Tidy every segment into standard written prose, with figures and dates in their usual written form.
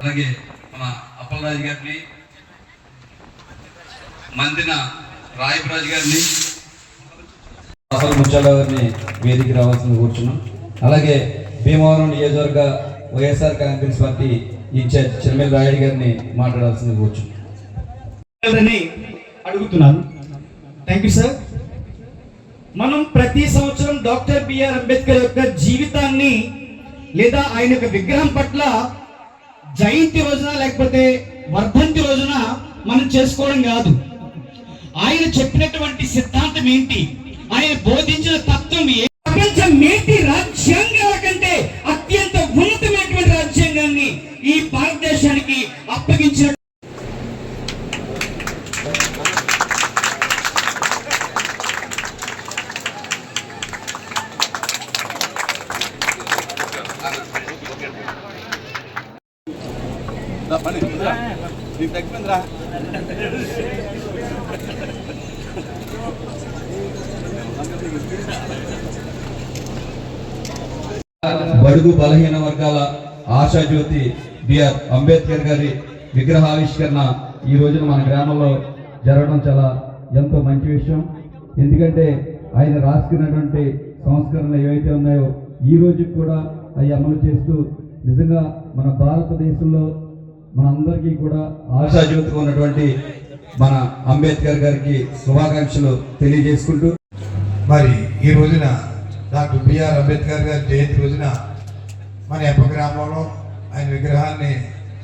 అలాగే మన అప్పలరాజు గారిని, మందిన రాయపరాజు గారిని, ముచ్చాల గారిని వేదిక రావాల్సింది కూర్చున్నాం. అలాగే భీమవరం నియోజకవర్గ వైఎస్ఆర్ కాంగ్రెస్ పార్టీ ఇన్ఛార్జ్ చిరమేల రాయుడు గారిని మాట్లాడాల్సింది కూర్చున్నాం అడుగుతున్నాను. Thank you sir. మనం ప్రతి సంవత్సరం డాక్టర్ బిఆర్ అంబేద్కర్ యొక్క జీవితాన్ని లేదా ఆయన యొక్క విగ్రహం పట్ల జయంతి రోజున లేకపోతే వర్ధంతి రోజున మనం చేసుకోవడం కాదు. ఆయన చెప్పినటువంటి సిద్ధాంతం ఏంటి, ఆయన బోధించిన తత్వం ప్రపంచం నేటి రాజ్యాంగాల కంటే అత్యంత ఉన్నతమైనటువంటి రాజ్యాంగాన్ని ఈ భారతదేశానికి అప్పగించిన బడుగు బలహీన వర్గాల ఆశాజ్యోతి బిఆర్ అంబేద్కర్ గారి విగ్రహావిష్కరణ ఈ రోజున మన గ్రామంలో జరగడం చాలా ఎంతో మంచి విషయం. ఎందుకంటే ఆయన రాసుకున్నటువంటి సంస్కరణలు ఏవైతే ఉన్నాయో ఈ రోజుకి కూడా అవి అమలు చేస్తూ నిజంగా మన భారతదేశంలో మనందరికీ కూడా ఆశాజ్యోతిగా ఉన్నటువంటి మన అంబేద్కర్ గారికి శుభాకాంక్షలు తెలియజేసుకుంటూ, మరి ఈ రోజున డాక్టర్ బిఆర్ అంబేద్కర్ గారి జయంతి రోజున మన ఎప్ప గ్రామంలో ఆయన విగ్రహాన్ని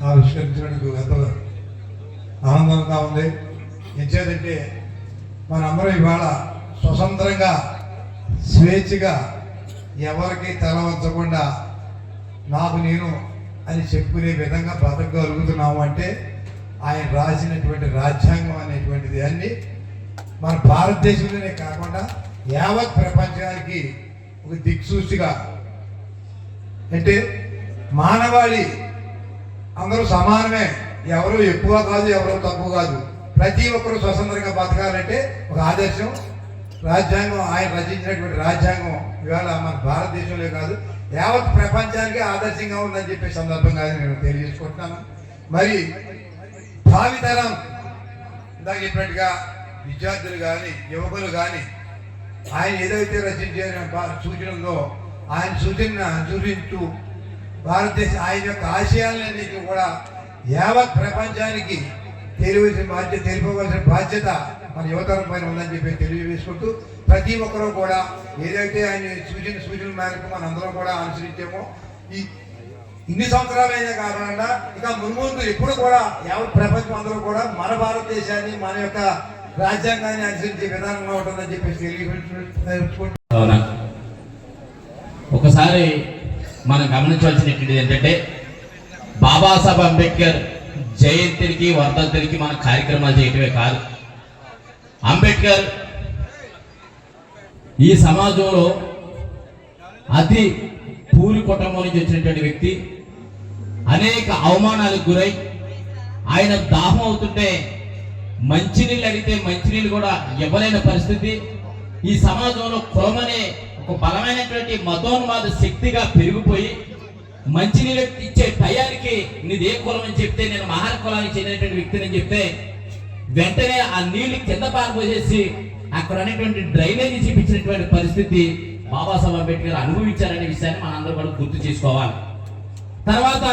ఆవిష్కరించడానికి ఎంతో ఆనందంగా ఉంది. ఎంచేదంటే మనందరం ఇవాళ స్వతంత్రంగా స్వేచ్ఛగా ఎవరికి తల వంచకుండా నాకు నేను అని చెప్పుకునే విధంగా బ్రతకగలుగుతున్నాము అంటే ఆయన రాసినటువంటి రాజ్యాంగం అనేటువంటిది అన్ని మన భారతదేశంలోనే కాకుండా యావత్ ప్రపంచానికి ఒక దిక్సూచిగా, అంటే మానవాళి అందరూ సమానమే, ఎవరు ఎక్కువ కాదు ఎవరు తక్కువ కాదు, ప్రతి ఒక్కరూ స్వతంత్రంగా బతకాలంటే ఒక ఆదర్శం రాజ్యాంగం, ఆయన రచించినటువంటి రాజ్యాంగం ఇవాళ మన భారతదేశంలో కాదు యావత్ ప్రపంచానికి ఆదర్శంగా ఉందని చెప్పే సందర్భంగా నేను తెలియజేసుకుంటున్నాను. మరి భావితరం ఇందాక చెప్పినట్టుగా విద్యార్థులు కానీ యువకులు కానీ ఆయన ఏదైతే రచించే సూచనలో ఆయన సూచించు భారతదేశ ఆయన యొక్క ఆశయాలన్నింటినీ కూడా యావత్ ప్రపంచానికి తెలియవలసిన బాధ్యత మన యువతరం పైన ఉందని చెప్పి తెలియజేసుకుంటూ, ప్రతి ఒక్కరూ కూడా ఏదైతే ఆయన సూచనల మేరకు మన అందరం కూడా అనుసరించామో ఇన్ని సంవత్సరాలైనా కాకుండా ఇక ముందు ఎప్పుడు కూడా యావత్ ప్రపంచం అందరూ కూడా మన భారతదేశాన్ని మన యొక్క రాజ్యాంగాన్ని అనుసరించే విధానంగా ఉంటుందని చెప్పేసి తెలియజేసుకుంటూ, ఒకసారి మనం గమనించవలసినటువంటి ఏంటంటే బాబాసాహెబ్ అంబేద్కర్ జయంతికి వర్ధంతికి మన కార్యక్రమాలు చేయటమే కాదు, అంబేద్కర్ ఈ సమాజంలో అతి పూరి కుటుంబం నుంచి వచ్చినటువంటి వ్యక్తి, అనేక అవమానాలకు గురై ఆయన దాహం అవుతుంటే మంచినీళ్ళు అడిగితే మంచినీళ్ళు కూడా ఇవ్వలేని పరిస్థితి, ఈ సమాజంలో కులమనే ఒక బలమైనటువంటి మతోన్మాద శక్తిగా పెరిగిపోయి మంచినీళ్ళు ఇచ్చే టయానికి నీది ఏ కులం అని చెప్తే నేను మహార కులానికి చెందినటువంటి వ్యక్తిని అని చెప్తే వెంటనే ఆ నీళ్లు కింద పారిపోసేసి అక్కడ అనేటువంటి డ్రైనేజీ చూపించినటువంటి పరిస్థితి బాబాసాహెబ్ అంబేద్కర్ అనుభవించారనే విషయాన్ని మనందరూ కూడా గుర్తు చేసుకోవాలి. తర్వాత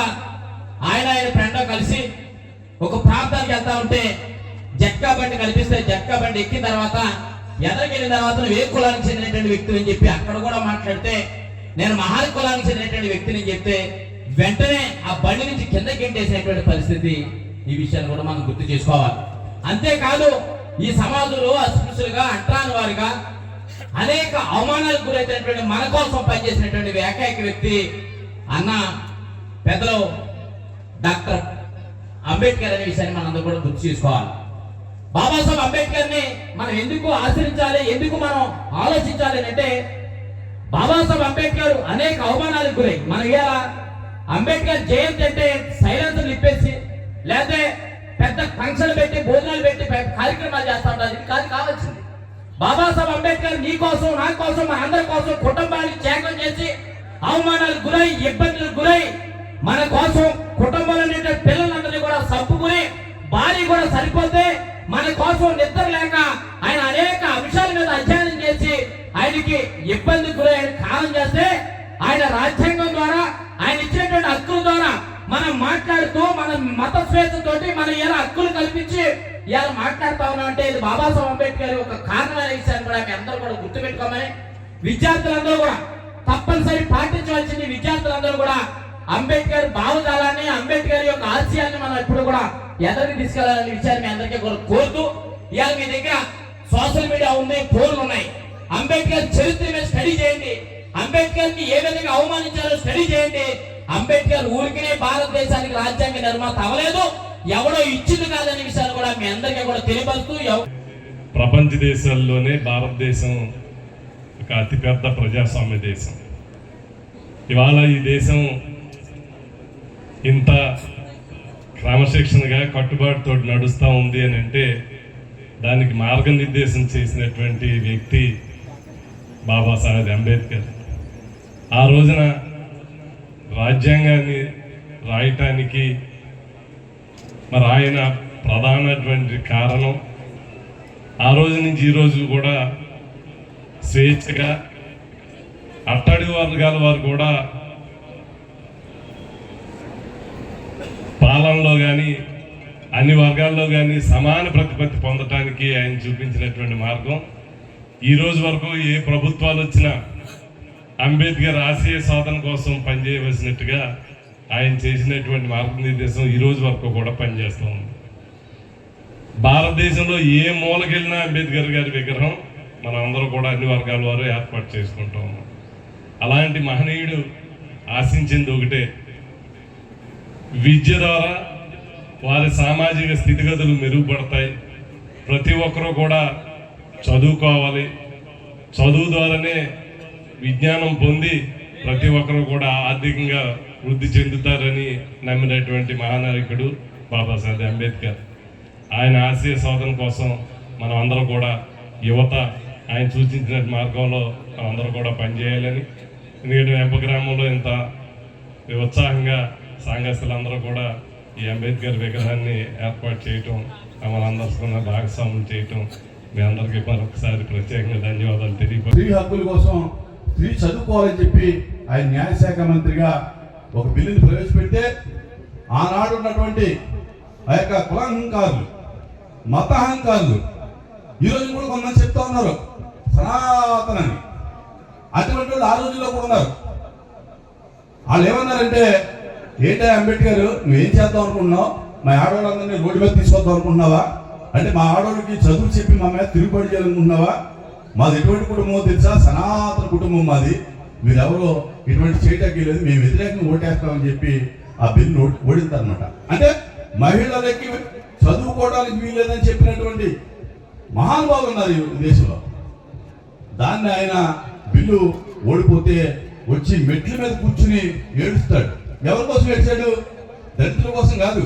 ఆయన ఫ్రెండ్ కలిసి ఒక ప్రాంతానికి వెళ్తా ఉంటే జట్కా బండి కనిపిస్తే జట్కా బండి ఎక్కిన తర్వాత ఎదరికెళ్ళిన తర్వాత నువ్వు ఏ కులానికి చెందినటువంటి వ్యక్తి అని చెప్పి అక్కడ కూడా మాట్లాడితే నేను మహారి కులానికి చెందినటువంటి వ్యక్తిని చెప్తే వెంటనే ఆ బండి నుంచి కింద గెంటేసినటువంటి పరిస్థితి, ఈ విషయాన్ని కూడా మనం గుర్తు చేసుకోవాలి. అంతేకాదు ఈ సమాజంలో అస్పృశ్యులుగా అంటరాని వారిగా అనేక అవమానాలకు గురైనటువంటి మన కోసం పనిచేసినటువంటి ఏకైక వ్యక్తి అన్న పెద్దలు డాక్టర్ అంబేద్కర్ అనే విషయాన్ని మనందరూ కూడా గుర్తు చేసుకోవాలి. బాబాసాహెబ్ అంబేద్కర్ ని మనం ఎందుకు ఆచరించాలి, ఎందుకు మనం ఆలోచించాలి అంటే బాబాసాహెబ్ అంబేద్కర్ అనేక అవమానాలకు గురై మనం ఇవాళ అంబేద్కర్ జయంతి అంటే సైలెన్సర్లు ఇప్పేసి లేకపోతే పెద్ద ఫంక్షన్లు పెట్టి భోజనాలు పెట్టి కార్యక్రమాలు చేస్తా ఉంటారు. ఇది కాదు కావాల్సింది. బాబాసాహెబ్ అంబేద్కర్ నీ కోసం నా కోసం మన అందరి కోసం కుటుంబానికి త్యాగం చేసి అవమానాలకు గురై ఇబ్బందులకు గురై మన కోసం కుటుంబంలో పిల్లలందరినీ కూడా చంపుకుని భార్య కూడా సరిపోతే మన కోసం నిద్ర లేక ఆయన అనేక అంశాల మీద అధ్యయనం చేసి ఆయనకి ఇబ్బంది గురైన కాలం చేస్తే ఆయన రాజ్యాంగం ద్వారా ఆయన ఇచ్చినటువంటి హక్కుల ద్వారా మనం మాట్లాడుతూ మన మత స్వేచ్ఛతోటి మనం ఎలా హక్కులు కల్పించి ఇలా మాట్లాడుతా ఉన్నాం అంటే ఇది బాబాసాహెబ్ అంబేద్కర్ ఒక కారణమైన విషయాన్ని కూడా మీ అందరూ కూడా గుర్తుపెట్టుకోమని విద్యార్థులందరూ కూడా తప్పనిసరి పాటించవలసింది. విద్యార్థులందరూ కూడా అంబేద్కర్ భావజాలాన్ని అంబేద్కర్ యొక్క ఆశయాన్ని మనం ఎప్పుడు కూడా ఎదరికి తీసుకెళ్లాలనే విషయాన్ని మీ అందరికీ కూడా కోరుతూ ఇవాళ మీ దగ్గర సోషల్ మీడియా ఉంది, ఫోన్లు ఉన్నాయి. అంబేద్కర్ చరిత్ర మీద స్టడీ చేయండి. అంబేద్కర్ ని ఏ విధంగా అవమానించారో స్టడీ చేయండి. అంబేద్కర్ ఊరికినే భారతదేశానికి రాజ్యాంగ నిర్మాత అవ్వలేదు, ఎవడో ఇచ్చింది కాదనే విషయాన్ని కూడా మీ అందరికీ కూడా తెలియపరుస్తూ ప్రపంచ దేశాల్లోనే భారతదేశం ఒక అతిపెద్ద ప్రజాస్వామ్య దేశం. ఇవాళ ఈ దేశం ఇంత క్రమశిక్షణగా కట్టుబాటుతో నడుస్తూ ఉంది అని అంటే దానికి మార్గనిర్దేశం చేసినటువంటి వ్యక్తి బాబాసాహెబ్ అంబేద్కర్. ఆ రోజున రాజ్యాంగాన్ని రాయటానికి మరి ఆయన ప్రధానటువంటి కారణం ఆ రోజు నుంచి ఈ రోజు కూడా స్వేచ్ఛగా అట్టడుగు వర్గాల వారు కూడా పాలనలో కానీ అన్ని వర్గాల్లో కానీ సమాన ప్రతిపత్తి పొందటానికి ఆయన చూపించినటువంటి మార్గం ఈ రోజు వరకు ఏ ప్రభుత్వాలు వచ్చినా అంబేద్కర్ ఆశయ సాధన కోసం పనిచేయవలసినట్టుగా ఆయన చేసినటువంటి మార్గనిర్దేశం ఈ రోజు వరకు కూడా పనిచేస్తూ ఉంది. భారతదేశంలో ఏ మూలకెళ్ళినా అంబేద్కర్ గారి విగ్రహం మనం అందరూ కూడా అన్ని వర్గాల వారు ఏర్పాటు చేసుకుంటూ ఉన్నాం. అలాంటి మహనీయుడు ఆశించింది ఒకటే, విద్య ద్వారా వారి సామాజిక స్థితిగతులు మెరుగుపడతాయి. ప్రతి ఒక్కరూ కూడా చదువుకోవాలి, చదువు ద్వారానే విజ్ఞానం పొంది ప్రతి ఒక్కరూ కూడా ఆర్థికంగా వృద్ధి చెందుతారని నమ్మినటువంటి మహానాయకుడు బాబాసాహెబ్ అంబేద్కర్. ఆయన ఆశయ సాధన కోసం మనం అందరూ కూడా యువత ఆయన సూచించిన మార్గంలో అందరూ కూడా పనిచేయాలని, ఎందుకంటే వెంప గ్రామంలో ఇంత ఉత్సాహంగా సంఘస్థులందరూ కూడా ఈ అంబేద్కర్ విగ్రహాన్ని ఏర్పాటు చేయటం, మనందరికీ భాగస్వామ్యం చేయటం మీ అందరికీ మరొకసారి ప్రత్యేకంగా ధన్యవాదాలు తెలియపరు. స్త్రీ హక్కుల కోసం స్త్రీ చదువుకోవాలని చెప్పి ఆయన న్యాయశాఖ మంత్రిగా ఒక బిల్లుని ప్రవేశపెడితే ఆనాడు ఉన్నటువంటి ఆ యొక్క కులాహంకారులు, మత అహంకారులు ఈరోజు కూడా కొంతమంది చెప్తా ఉన్నారు సనాతనని. అటువంటి వాళ్ళు ఆ రోజుల్లో కూడా ఉన్నారు. వాళ్ళు ఏమన్నారంటే, ఏంటంటే అంబేద్కర్ నువ్వేం చేద్దాం అనుకుంటున్నావు, మా ఆడవాళ్ళందరినీ రోడ్డు మీద తీసుకొద్దాం అనుకుంటున్నావా, అంటే మా ఆడవాళ్ళకి చదువు చెప్పి మా మీద తిరుగుబడి చేయాలనుకుంటున్నావా, మాది ఎటువంటి కుటుంబం తెలుసా, సనాతన కుటుంబం మాది, మీరెవరో ఇటువంటి చేయటానికి లేదు, మేము వ్యతిరేకంగా ఓటేస్తామని చెప్పి ఆ బిల్లు ఓడిందనమాట. అంటే మహిళలకి చదువుకోవడానికి వీల్లేదని చెప్పినటువంటి మహానుభావులు ఉన్నారు ఈ దేశంలో. దాన్ని ఆయన బిల్లు ఓడిపోతే వచ్చి మెట్ల మీద కూర్చుని ఏడుస్తాడు. ఎవరి కోసం ఏడ్చాడు? దళితుల కోసం కాదు,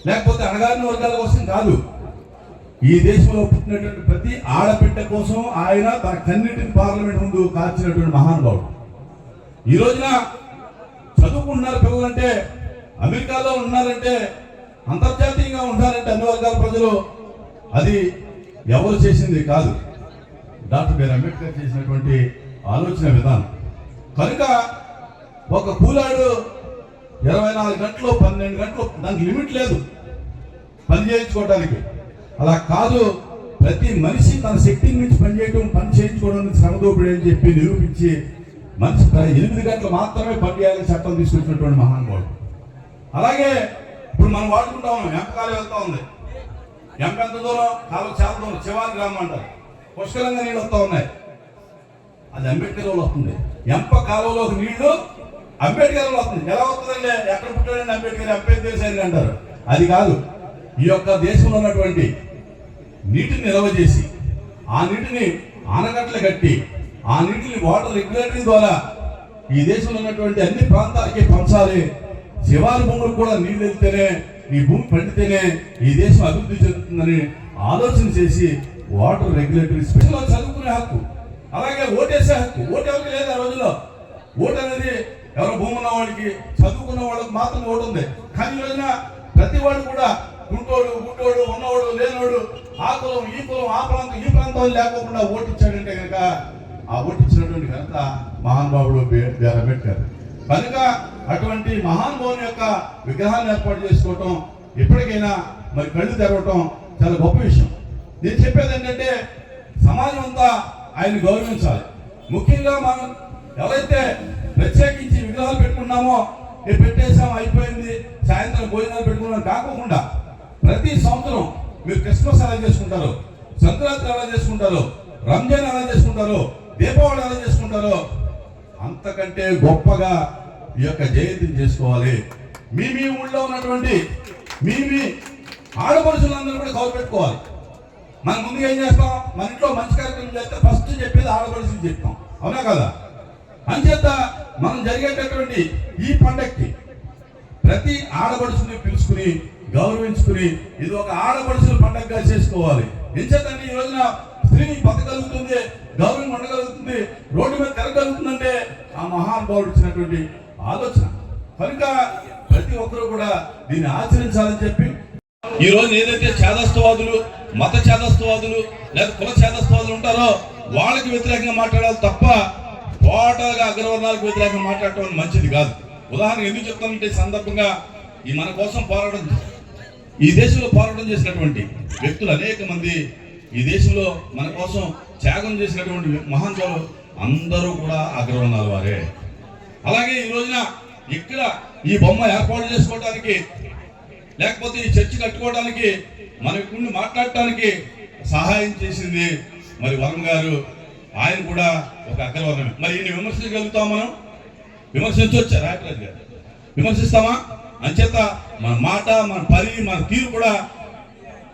లేకపోతే అణగారిన వర్గాల కోసం కాదు. ఈ దేశంలో పుట్టినటువంటి ప్రతి ఆడబిడ్డ కోసం ఆయన తన కన్నిటిని పార్లమెంట్ ముందు కాల్చినటువంటి మహానుభావుడు. ఈ రోజున చదువుకుంటున్నారు పిల్లలంటే, అమెరికాలో ఉన్నారంటే, అంతర్జాతీయంగా ఉన్నారంటే అన్ని వర్గాల ప్రజలు, అది ఎవరు చేసింది కాదు, డాక్టర్ బిఆర్ అంబేద్కర్ చేసినటువంటి ఆలోచన విధానం. కనుక ఒక కూలాడు 24 గంటలు 12 గంటలు, దానికి లిమిట్ లేదు పని చేయించుకోవడానికి. అలా కాదు, ప్రతి మనిషి తన శక్తిని మించి పనిచేయడం, పని చేయించుకోవడం శ్రమదోపిడి అని చెప్పి నిరూపించి మనిషి 8 గంటలు మాత్రమే పని చేయాలని చట్టం తీసుకొచ్చినటువంటి మహానుభావుడు. అలాగే ఇప్పుడు మనం వాడుకుంటాం, ఎంపకాలు వెళ్తా ఉంది. ఎంప ఎంత దూరం? కాలువ చాలా దూరం, చివరి గ్రామం అంటారు. పుష్కలంగా నీళ్ళు వస్తూ ఉన్నాయి, అది అంబేద్కర్ వాళ్ళు వస్తుంది. ఎంప కాలువలో నీళ్లు అంబేద్కర్ వాళ్ళు వస్తుంది. ఎలా వస్తుందండి? ఎక్కడ పుట్టాడండి అంబేద్కర్, అంబేద్కర్ సైన్ అంటారు. అది కాదు, ఈ యొక్క దేశంలో ఉన్నటువంటి నీటిని నిల్వ చేసి, ఆ నీటిని ఆనకట్టలు కట్టి, ఆ నీటిని వాటర్ రెగ్యులేటరీ ద్వారా ఈ దేశంలో ఉన్నటువంటి అన్ని ప్రాంతాలకి పంచాలి. శివారు భూములు కూడా నీళ్ళు వెళ్తేనే, ఈ భూమి పండితేనే ఈ దేశం అభివృద్ధి చెందుతుందని ఆలోచన చేసి వాటర్ రెగ్యులేటరీ స్పెషల్ చదువుకునే హక్కు, అలాగే ఓటేసే హక్కు. ఓటు ఎవరికి లేదు ఆ రోజుల్లో. ఓటు అనేది ఎవరో భూమి ఉన్న వాళ్ళకి, చదువుకున్న వాళ్ళకి మాత్రం ఓటు ఉంది. కానీ ఈ రోజున ప్రతి వాడు కూడా గుంటోడు, గుడ్డోడు, ఉన్నవాడు, లేనోడు, ఆ కులం, ఈ కులం, ఆ ప్రాంతం, ఈ ప్రాంతం లేకోకుండా ఓటు ఇచ్చాడంటే కనుక ఆ ఓటు ఇచ్చినటువంటి ఘనత మహానుభావుడు బిఆర్ అంబేద్కర్. కనుక అటువంటి మహానుభావుని యొక్క విగ్రహాన్ని ఏర్పాటు చేసుకోవటం, ఎప్పటికైనా మరి కళ్ళు తెరవటం చాలా గొప్ప విషయం. నేను చెప్పేది ఏంటంటే సమాజం అంతా ఆయన గౌరవించాలి. ముఖ్యంగా మనం ఎవరైతే ప్రత్యేకించి విగ్రహాలు పెట్టుకున్నామో పెట్టేసాం అయిపోయింది, సాయంత్రం భోజనాలు పెట్టుకున్నాం కాకుండా ప్రతి సంవత్సరం మీరు క్రిస్మస్ ఎలా చేసుకుంటారు, సంక్రాంతి ఎలా చేసుకుంటారు, రంజాన్ ఎలా చేసుకుంటారు, దీపావళి ఎలా చేసుకుంటారో అంతకంటే గొప్పగా ఈ యొక్క జయంతిని చేసుకోవాలి. మీ ఊళ్ళో ఉన్నటువంటి మీ ఆడపడుచులందరూ కూడా కౌలు పెట్టుకోవాలి. మనం ముందుగా ఏం చేస్తాం, మన ఇంట్లో మంచి కార్యక్రమం చేస్తే ఫస్ట్ చెప్పేది ఆడపడుచులు చెప్తాం, అవునా కదా? అంచేత మనం జరిగేటటువంటి ఈ పండక్కి ప్రతి ఆడపడుచుని పిలుచుకుని గౌరవించుకుని ఇది ఒక ఆడపడుచుల పండగగా చేసుకోవాలి. ఎంచేతండి ఈ రోజున స్త్రీని బతకగలుగుతుంది, గౌరవం ఉండగలుగుతుంది, రోడ్డు మీద తిరగలుగుతుందంటే ఆ మహానుభావుడు ఇచ్చినటువంటి ఆలోచన. కనుక ప్రతి ఒక్కరూ కూడా దీన్ని ఆచరించాలని చెప్పి ఈ రోజు ఏదైతే ఛేదస్తవాదులు, మత ఛేదస్తవాదులు లేదా కుల ఛేదస్తవాదులు ఉంటారో వాళ్ళకి వ్యతిరేకంగా మాట్లాడాలి తప్ప టోటల్గా అగ్రవర్ణాలకు వ్యతిరేకంగా మాట్లాడటం మంచిది కాదు. ఉదాహరణ ఎందుకు చెప్తానంటే సందర్భంగా ఈ మన కోసం పోరాటం, ఈ దేశంలో పోరాటం చేసినటువంటి వ్యక్తులు అనేక మంది ఈ దేశంలో మన కోసం త్యాగం చేసినటువంటి మహానుభావులు అందరూ కూడా అగ్రవర్ణాల వారే. అలాగే ఈ రోజున ఇక్కడ ఈ బొమ్మ ఏర్పాటు చేసుకోవడానికి లేకపోతే ఈ చర్చి కట్టుకోవడానికి మనకు మాట్లాడటానికి సహాయం చేసింది మరి వర్మ గారు. ఆయన కూడా ఒక అగ్రవర్ణమే. మరి ఇన్ని విమర్శించగలుగుతాం మనం? విమర్శించవచ్చా? రాయరాజు గారు విమర్శిస్తామా? అంచేత మన మాట, మన పని, మన తీరు కూడా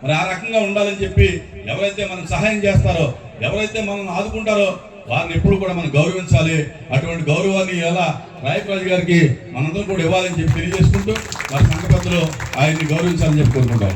మరి ఆ రకంగా ఉండాలని చెప్పి ఎవరైతే మనకు సహాయం చేస్తారో, ఎవరైతే మనం ఆదుకుంటారో వారిని ఎప్పుడు కూడా మనం గౌరవించాలి. అటువంటి గౌరవాన్ని ఎలా రాయరాజు గారికి మనందరూ కూడా ఇవ్వాలని చెప్పి తెలియజేసుకుంటూ మరి సంఘ పెద్దలు ఆయన్ని గౌరవించాలని చెప్పి కోరుకుంటాం.